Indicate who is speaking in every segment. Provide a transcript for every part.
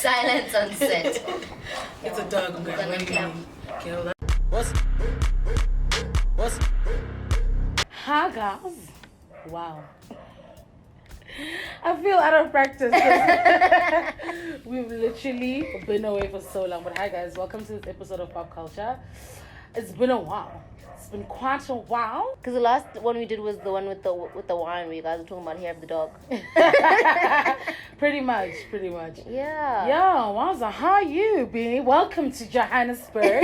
Speaker 1: Silence on set.
Speaker 2: It's a dog. I'm going to kill that. What's?
Speaker 3: Hi guys. Wow. I feel out of practice. We've literally been away for so long. But hi guys, welcome to this episode of Pop Culture. It's been a while. It's been quite a while.
Speaker 1: Because the last one we did was the one with the wine where you guys were talking about hair of the dog.
Speaker 3: Pretty much.
Speaker 1: Yeah.
Speaker 3: Yo, wowza, how are you, B? Welcome to Johannesburg.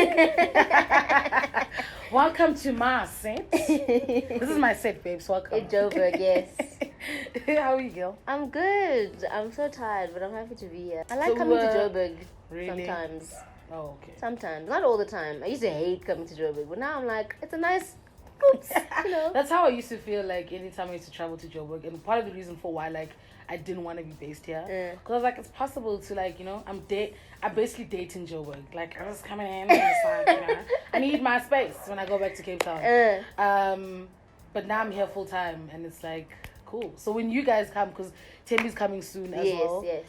Speaker 3: Welcome to my set. This is my set, babes. Welcome.
Speaker 1: In Joburg, yes.
Speaker 3: How are you, girl?
Speaker 1: I'm good. I'm so tired, but I'm happy to be here. I like coming to Joburg sometimes.
Speaker 3: Oh, okay.
Speaker 1: Sometimes. Not all the time. I used to hate coming to Joburg, but now I'm like, it's a nice oops, you know.
Speaker 3: That's how I used to feel like anytime I used to travel to Joburg. And part of the reason for why, like, I didn't want to be based here. Because I was like, it's possible to, like, you know, I'm basically dating Joburg. Like, I'm just coming in and it's like, you know, I need my space when I go back to Cape Town. But now I'm here full time and it's like, cool. So when you guys come, because THEMBE's coming soon as well.
Speaker 1: Yes.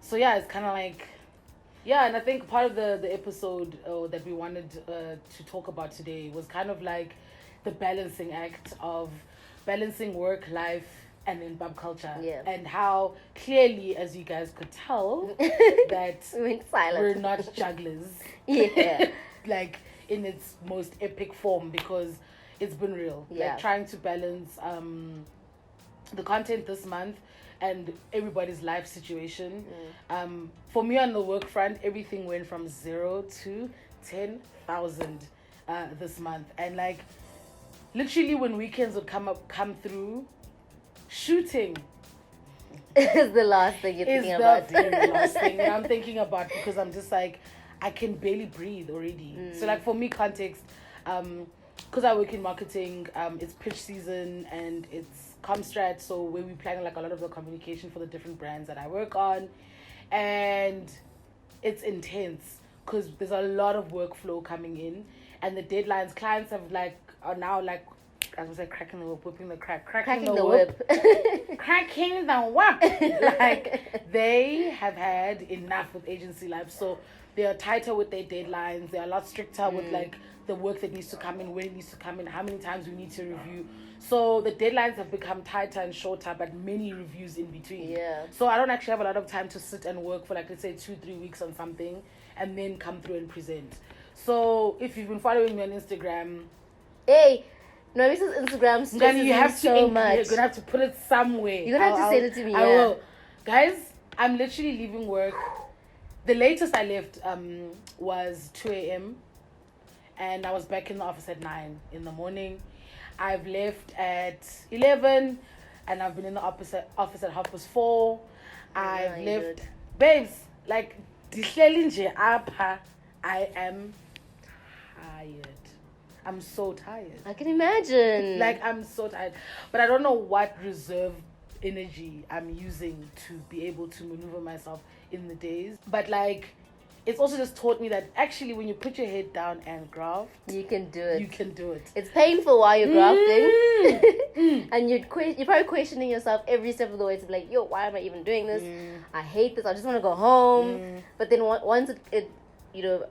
Speaker 3: So yeah, it's kind of like, yeah, and I think part of the episode that we wanted to talk about today was kind of like the balancing act of balancing work, life, and then pop culture.
Speaker 1: Yeah.
Speaker 3: And how clearly, as you guys could tell, that we're not jugglers.
Speaker 1: Yeah.
Speaker 3: Like in its most epic form, because it's been real.
Speaker 1: Yeah.
Speaker 3: Like trying to balance the content this month and everybody's life situation. For me on the work front, everything went from 0 to 10,000 this month, and like literally when weekends would come through, shooting
Speaker 1: is the last thing you're thinking about.
Speaker 3: Is the very last thing that I'm thinking about, because I'm just like, I can barely breathe already. So like for me, context, because I work in marketing, it's pitch season and it's Comstrat, so where we plan like a lot of the communication for the different brands that I work on, and it's intense because there's a lot of workflow coming in, and the deadlines. Clients are now like, as I said, cracking the whip, whipping the crack, cracking the whip, cracking the whip. Like they have had enough with agency life, so they are tighter with their deadlines. They are a lot stricter with like the work that needs to come in, when it needs to come in, how many times we need to review. So the deadlines have become tighter and shorter, but many reviews in between.
Speaker 1: Yeah.
Speaker 3: So I don't actually have a lot of time to sit and work for like, let's say 2-3 weeks on something and then come through and present. So if you've been following me on Instagram,
Speaker 1: hey, NWABISA's Instagram stresses
Speaker 3: you have
Speaker 1: so much.
Speaker 3: You're gonna have to put it somewhere.
Speaker 1: You're gonna have to send it to me.
Speaker 3: I will. Guys, I'm literally leaving work. The latest I left was 2 a.m. and I was back in the office at 9 in the morning. I've left at 11 and I've been in the office at 4:30. I've left. Babes, like, I am tired. I'm so tired.
Speaker 1: I can imagine.
Speaker 3: Like, I'm so tired. But I don't know what reserve energy I'm using to be able to maneuver myself in the days. But, like, it's also just taught me that actually when you put your head down and graft,
Speaker 1: you can do it.
Speaker 3: You can do it.
Speaker 1: It's painful while you're grafting. And you're probably questioning yourself every step of the way to be like, yo, why am I even doing this? I hate this. I just want to go home. But then once it you know,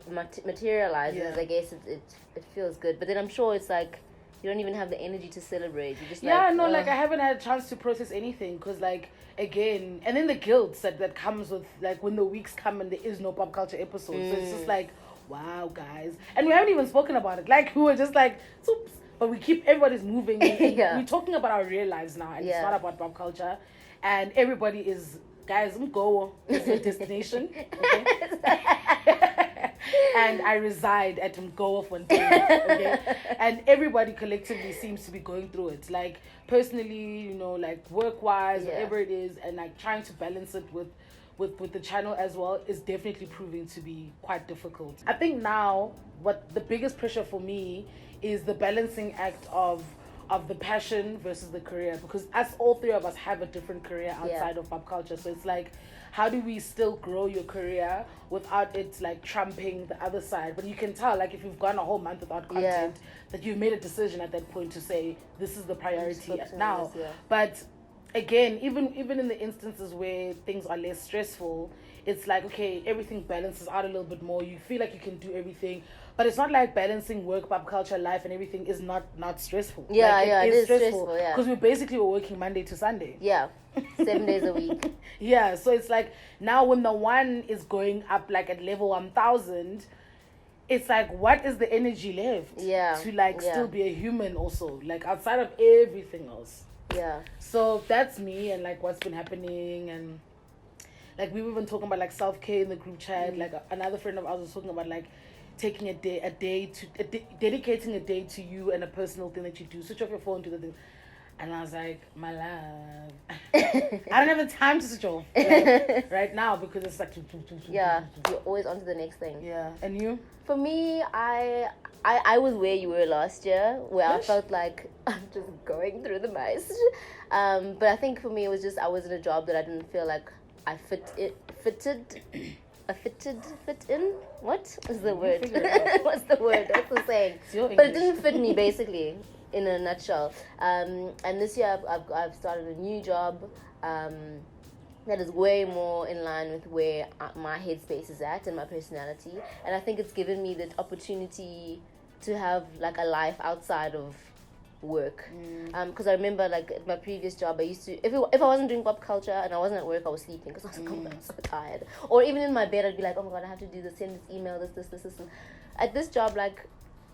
Speaker 1: materializes, I guess it feels good. But then I'm sure it's like you don't even have the energy to celebrate. You just like,
Speaker 3: like I haven't had a chance to process anything, because like, again, and then the guilt that comes with like when the weeks come and there is no pop culture episode. So it's just like, wow, guys, and we haven't even spoken about it. Like we were just like, oops, but we keep, everybody's moving. We're talking about our real lives now, and it's not about pop culture. And everybody is, guys, Ngumgowo is the destination. Okay? And I reside at Ngumgowo Fontaine, okay? And everybody collectively seems to be going through it. Like, personally, you know, like, work-wise, whatever it is, and, like, trying to balance it with the channel as well is definitely proving to be quite difficult. I think now, what the biggest pressure for me is the balancing act of the passion versus the career, because all three of us have a different career outside of pop culture. So it's like, how do we still grow your career without it like trumping the other side? But you can tell, like, if you've gone a whole month without content, that you've made a decision at that point to say, this is the priority now. But again, even in the instances where things are less stressful, it's like, okay, everything balances out a little bit more. You feel like you can do everything, but it's not like balancing work, pop culture, life, and everything is not stressful.
Speaker 1: Yeah,
Speaker 3: like,
Speaker 1: it is stressful. Yeah,
Speaker 3: because we basically were working Monday to Sunday.
Speaker 1: Yeah, 7 days a week.
Speaker 3: Yeah, so it's like now when the one is going up like at level 1000, it's like, what is the energy left?
Speaker 1: Yeah,
Speaker 3: to like
Speaker 1: yeah.
Speaker 3: still be a human also, like outside of everything else.
Speaker 1: Yeah.
Speaker 3: So that's me and like what's been happening, and like we were even talking about like self-care in the group chat. Like another friend of ours was talking about like taking dedicating a day to you and a personal thing that you do. Switch off your phone, do the thing. And I was like, my love, I don't have the time to switch off like, right now, because it's like
Speaker 1: Yeah, you're always on to the next thing.
Speaker 3: Yeah. And you?
Speaker 1: For me, I was where you were last year, where I felt like I'm just going through the most. But I think for me, it was just I was in a job that I didn't feel like I fit in. What is the word? What's the word? What's the saying? But it didn't fit me, basically, in a nutshell. And this year I've started a new job that is way more in line with where my headspace is at and my personality. And I think it's given me the opportunity to have like a life outside of work. Because I remember like at my previous job, I used to, if I wasn't doing pop culture and I wasn't at work, I was sleeping because I was like, oh, I'm so tired. Or even in my bed, I'd be like, oh my god, I have to do this, send this email, this. And at this job, like,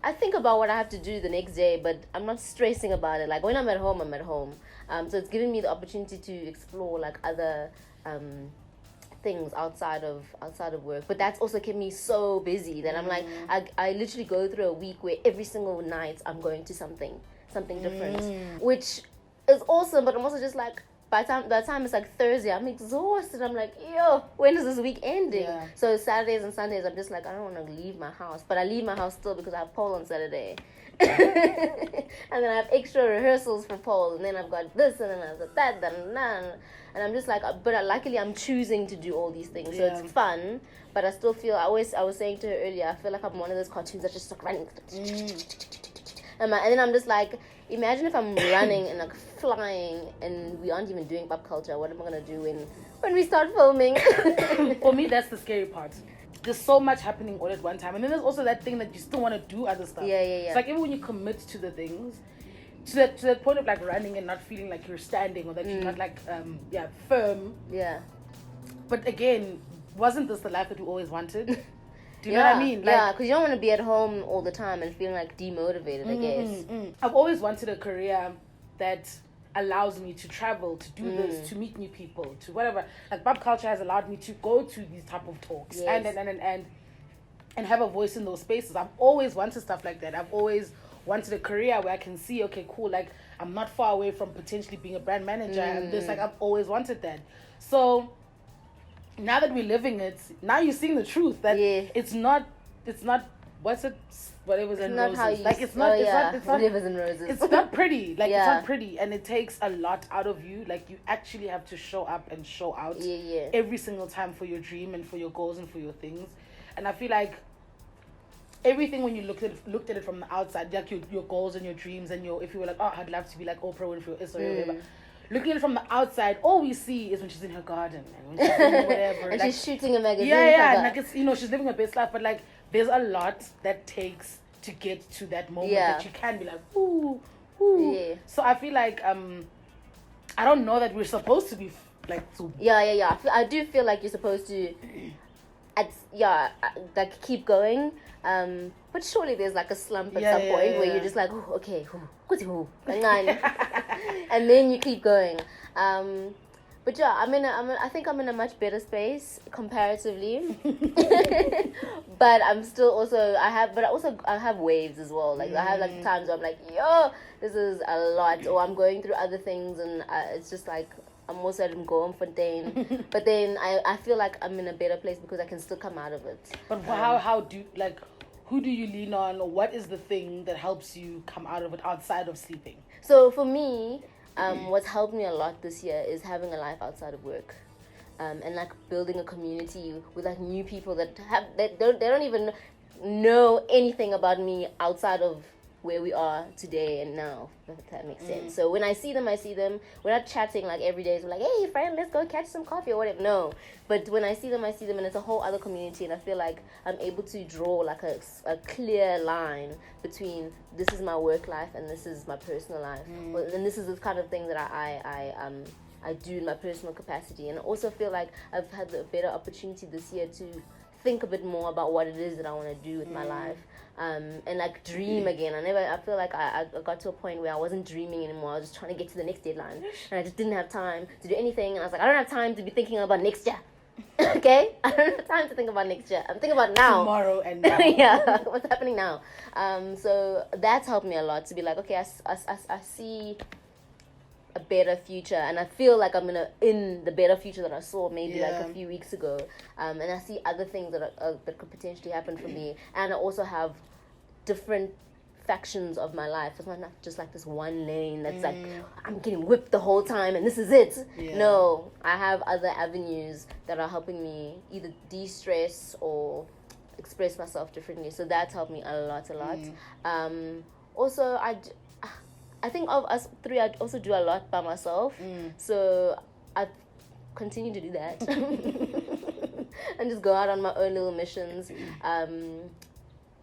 Speaker 1: I think about what I have to do the next day, but I'm not stressing about it. Like when I'm at home, I'm at home. So it's given me the opportunity to explore like other things outside of work. But that's also kept me so busy that I'm like, I literally go through a week where every single night I'm going to something different, which is awesome. But I'm also just like, by the time it's like Thursday, I'm exhausted. I'm like, yo, when is this week ending?
Speaker 3: Yeah.
Speaker 1: So Saturdays and Sundays, I'm just like, I don't want to leave my house. But I leave my house still because I have pole on Saturday. And then I have extra rehearsals for pole. And then I've got this and then I've got that. And I'm just like, but luckily I'm choosing to do all these things. So it's fun. But I still feel, I was saying to her earlier, I feel like I'm one of those cartoons that just start running. And then I'm just like, imagine if I'm running and like flying and we aren't even doing pop culture. What am I going to do when we start filming?
Speaker 3: For me, that's the scary part. There's so much happening all at one time. And then there's also that thing that you still want to do other stuff.
Speaker 1: Yeah.
Speaker 3: It's like even when you commit to the things, to that point of like running and not feeling like you're standing or that you're not like, firm.
Speaker 1: Yeah.
Speaker 3: But again, wasn't this the life that we always wanted? Do you know what I mean? Like,
Speaker 1: because you don't want to be at home all the time and feeling like demotivated, I guess.
Speaker 3: I've always wanted a career that allows me to travel, to do this, to meet new people, to whatever. Like pop culture has allowed me to go to these type of talks and have a voice in those spaces. I've always wanted stuff like that. I've always wanted a career where I can see, okay, cool, like I'm not far away from potentially being a brand manager and this, like I've always wanted that. So now that we're living it, now you're seeing the truth that it's not what's it, whatever's in
Speaker 1: not
Speaker 3: roses.
Speaker 1: how you,
Speaker 3: like it's not
Speaker 1: whatever's in roses.
Speaker 3: It's not pretty. Like it's not pretty, and it takes a lot out of you. Like you actually have to show up and show out every single time for your dream and for your goals and for your things. And I feel like everything, when you looked at it from the outside, like your goals and your dreams and if you were like, oh, I'd love to be like Oprah Winfrey or whatever. Looking at it from the outside, all we see is when she's in her garden and when she's doing whatever.
Speaker 1: And
Speaker 3: like,
Speaker 1: she's shooting a magazine.
Speaker 3: Yeah, and like it's, she's living her best life, but like there's a lot that takes to get to that moment that you can be like, ooh. Yeah. So I feel like I don't know that we're supposed to be like so.
Speaker 1: Yeah. I do feel like you're supposed to, like keep going. But surely there's like a slump at some point where you're just like, oh, okay, and then you keep going. But yeah, I think I'm in a much better space comparatively. But I'm still also I have waves as well. Like I have like times where I'm like, yo, this is a lot, or I'm going through other things, and it's just like I'm also at Ngumgowo. But then I feel like I'm in a better place because I can still come out of it.
Speaker 3: But how do like, who do you lean on, or what is the thing that helps you come out of it outside of sleeping?
Speaker 1: So for me, what's helped me a lot this year is having a life outside of work, and like building a community with like new people that don't even know anything about me outside of where we are today and now, if that makes sense. So when I see them, we're not chatting like every day, so we're like, hey friend, let's go catch some coffee or whatever. No, but when I see them and it's a whole other community, and I feel like I'm able to draw like a clear line between this is my work life and this is my personal life. And this is the kind of thing that I do in my personal capacity. And I also feel like I've had a better opportunity this year to think a bit more about what it is that I want to do with my life, and like dream again. I feel like I got to a point where I wasn't dreaming anymore. I was just trying to get to the next deadline, and I just didn't have time to do anything. And I was like, I don't have time to be thinking about next year. Okay, I don't have time to think about next year. I'm thinking about now,
Speaker 3: tomorrow, and now.
Speaker 1: Yeah, what's happening now. So that's helped me a lot to be like, okay, I see a better future, and I feel like I'm in the better future that I saw maybe like a few weeks ago, and I see other things that could potentially happen for me, and I also have different factions of my life. It's not just like this one lane that's like I'm getting whipped the whole time and this is it. No, I have other avenues that are helping me either de-stress or express myself differently, so that's helped me a lot. Also, I think of us three, I also do a lot by myself. So I continue to do that. And just go out on my own little missions.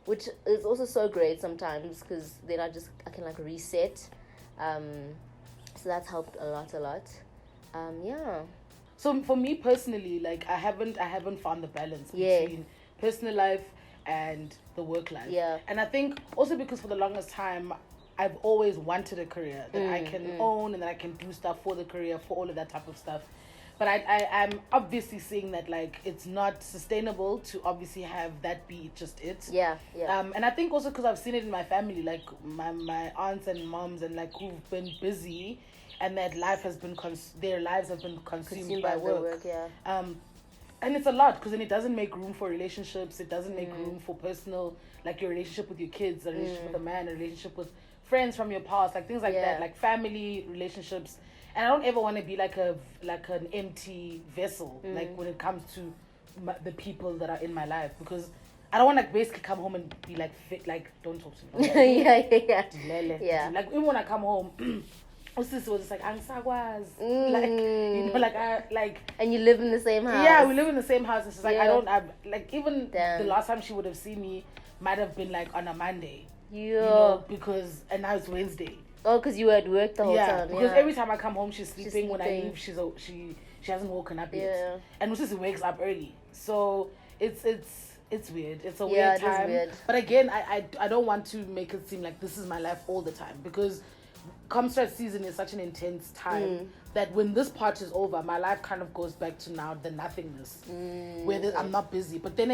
Speaker 1: Which is also so great sometimes, because then I can like reset. So that's helped a lot. Yeah.
Speaker 3: So for me personally, like I haven't found the balance between personal life and the work life.
Speaker 1: Yeah.
Speaker 3: And I think also because for the longest time I've always wanted a career that I can own and that I can do stuff for the career, for all of that type of stuff. But I'm obviously seeing that like it's not sustainable to obviously have that be just it.
Speaker 1: Yeah.
Speaker 3: And I think also because I've seen it in my family, like my aunts and moms and like who've been busy, and that life has been their lives have been consumed by work. And it's a lot, because then it doesn't make room for relationships. It doesn't make room for personal, like your relationship with your kids, a relationship with a man, a relationship with friends from your past, like things like that, like family relationships. And I don't ever want to be like an empty vessel, like when it comes to the people that are in my life, because I don't want to basically come home and be like don't talk to me. Yeah. Like even when I come home, Sis was just like Angsagwas,
Speaker 1: And you live in the same house.
Speaker 3: Yeah, we live in the same house. And she's like, even the last time she would have seen me might have been like on a Monday. Because and now it's Wednesday.
Speaker 1: Oh, because you were at work the whole time.
Speaker 3: Because every time I come home, she's sleeping. When I leave, she hasn't woken up yet. And Sis wakes up early, so it's weird. It's a weird time. It is weird. But again, I don't want to make it seem like this is my life all the time, because Comstrat season is such an intense time that when this part is over, my life kind of goes back to now the nothingness, where I'm not busy. But then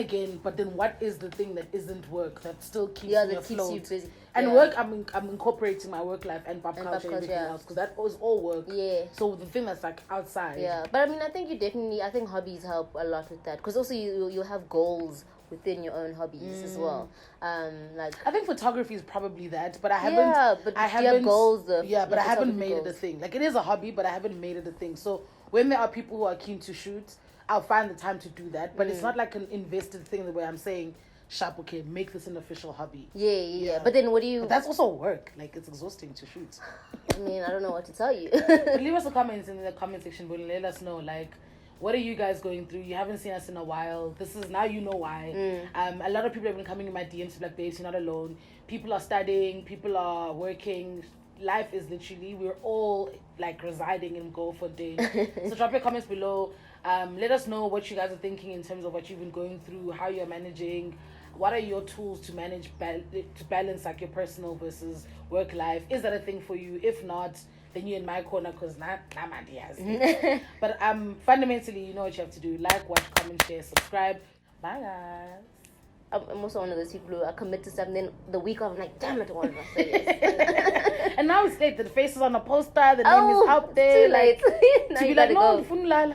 Speaker 3: what is the thing that isn't work that still keeps me afloat? Keeps you busy. And work, I'm incorporating my work life and pop culture and everything else, because that was all work. Yeah. So the thing that's like outside.
Speaker 1: Yeah, but I mean, I think hobbies help a lot with that, because also you have goals within your own hobbies as well. Like
Speaker 3: I think photography is probably that, but I haven't.
Speaker 1: Yeah, but you have goals though.
Speaker 3: Yeah, but I haven't made it a thing. Like it is a hobby, but I haven't made it a thing. So when there are people who are keen to shoot, I'll find the time to do that. But it's not like an invested thing the way I'm saying, sharp, okay, make this an official hobby.
Speaker 1: Yeah. But then what do you...
Speaker 3: But that's also work. Like, it's exhausting to shoot.
Speaker 1: I mean, I don't know what to tell you.
Speaker 3: But leave us a comments in the comment section, but let us know, like, what are you guys going through? You haven't seen us in a while. This is, now you know why. A lot of people have been coming in my DMs to be like, babes, you're not alone. People are studying. People are working. Life is literally, we're all, like, residing in Ngumgowo for days. So drop your comments below. Let us know what you guys are thinking in terms of what you've been going through, how you're managing. What are your tools to manage, to balance like your personal versus work life? Is that a thing for you? If not, then you're in my corner, because not my ideas. But fundamentally, you know what you have to do. Like, watch, comment, share, subscribe. Bye, guys.
Speaker 1: I'm also one of those people who I commit to something, then the week of, I'm like, damn it, why did I say yes?
Speaker 3: And now it's late. The face is on the poster. The name is out there.
Speaker 1: Too late.
Speaker 3: Like, to be like, no, funlala.